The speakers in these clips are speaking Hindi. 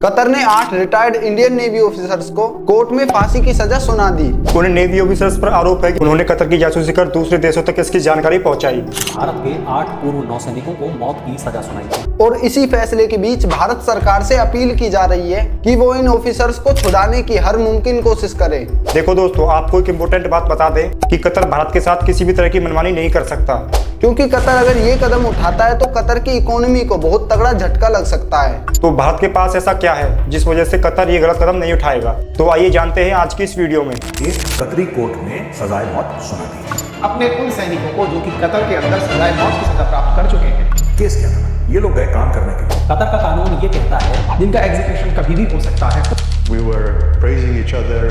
कतर ने 8 रिटायर्ड इंडियन नेवी ऑफिसर्स को कोर्ट में फांसी की सजा सुना दी। उन्हें नेवी ऑफिसर्स पर आरोप है कि उन्होंने कतर की जासूसी कर दूसरे देशों तक इसकी जानकारी पहुंचाई। भारत के 8 पूर्व नौसैनिकों को मौत की सजा सुनाई। और इसी फैसले के बीच भारत सरकार से अपील की जा रही है कि वो इन ऑफिसर्स को छुड़ाने की हर मुमकिन कोशिश करे। देखो दोस्तों, आपको एक इम्पोर्टेंट बात बता दें कि कतर भारत के साथ किसी भी तरह की मनमानी नहीं कर सकता, क्योंकि कतर अगर ये कदम उठाता है तो कतर की इकोनॉमी को बहुत तगड़ा झटका लग सकता है। तो भारत के पास ऐसा क्या है जिस वजह से कतर ये गलत कदम नहीं उठाएगा? तो आइए जानते हैं आज की इस वीडियो में। एक कतरी कोर्ट ने सजाए मौत सुना दी। अपने उन सैनिकों को जो कि कतर के अंदर सजाए मौत की सजा प्राप्त कर चुके हैं। केस क्या था? ये लोग गए काम करने के लिए। कतर का कानून ये कहता है जिनका एग्जीक्यूशन कभी भी हो सकता है। We were praising each other.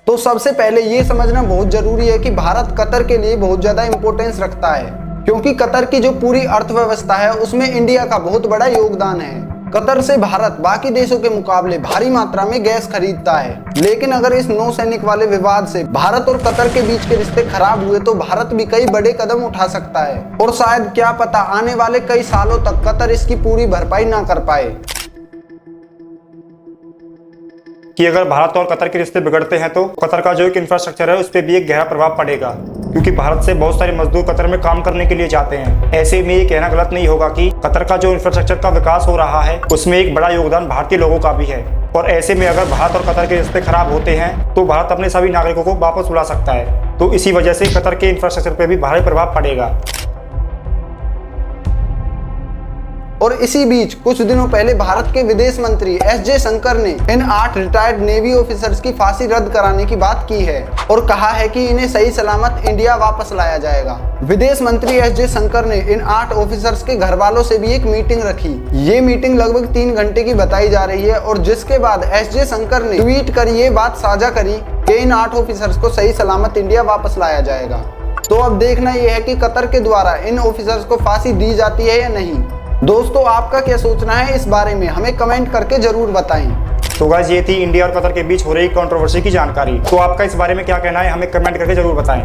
तो सबसे पहले ये समझना बहुत जरूरी है कि भारत कतर के लिए बहुत ज्यादा इंपॉर्टेंस रखता है, क्योंकि कतर की जो पूरी अर्थव्यवस्था है उसमें इंडिया का बहुत बड़ा योगदान है। कतर से भारत बाकी देशों के मुकाबले भारी मात्रा में गैस खरीदता है, लेकिन अगर इस नौसैनिक वाले विवाद से भारत और कतर के बीच के रिश्ते खराब हुए तो भारत भी कई बड़े कदम उठा सकता है और शायद क्या पता आने वाले कई सालों तक कतर इसकी पूरी भरपाई ना कर पाए। कि अगर भारत और कतर के रिश्ते बिगड़ते हैं तो कतर का जो एक इंफ्रास्ट्रक्चर है उस पर भी एक गहरा प्रभाव पड़ेगा, क्योंकि भारत से बहुत सारे मजदूर कतर में काम करने के लिए जाते हैं। ऐसे में ये कहना गलत नहीं होगा कि कतर का जो इंफ्रास्ट्रक्चर का विकास हो रहा है उसमें एक बड़ा योगदान भारतीय लोगों का भी है। और ऐसे में अगर भारत और कतर के रिश्ते खराब होते हैं तो भारत अपने सभी नागरिकों को वापस बुला सकता है, तो इसी वजह से कतर के इंफ्रास्ट्रक्चर पर भी भारी प्रभाव पड़ेगा। और इसी बीच कुछ दिनों पहले भारत के विदेश मंत्री एस जयशंकर ने इन 8 रिटायर्ड नेवी ऑफिसर्स की फांसी रद्द कराने की बात की है और कहा है कि इन्हें सही सलामत इंडिया वापस लाया जाएगा। विदेश मंत्री एस जयशंकर ने इन 8 ऑफिसर्स के घर वालों से भी एक मीटिंग रखी। ये मीटिंग लगभग 3 घंटे की बताई जा रही है और जिसके बाद एस जयशंकर ने ट्वीट कर ये बात साझा करी कि इन 8 ऑफिसर्स को सही सलामत इंडिया वापस लाया जाएगा। तो अब देखना यह है कि कतर के द्वारा इन ऑफिसर्स को फांसी दी जाती है या नहीं। दोस्तों, आपका क्या सोचना है इस बारे में हमें कमेंट करके जरूर बताएं। तो गाइस, ये थी इंडिया और कतर के बीच हो रही कंट्रोवर्सी की जानकारी। तो आपका इस बारे में क्या कहना है हमें कमेंट करके जरूर बताएं।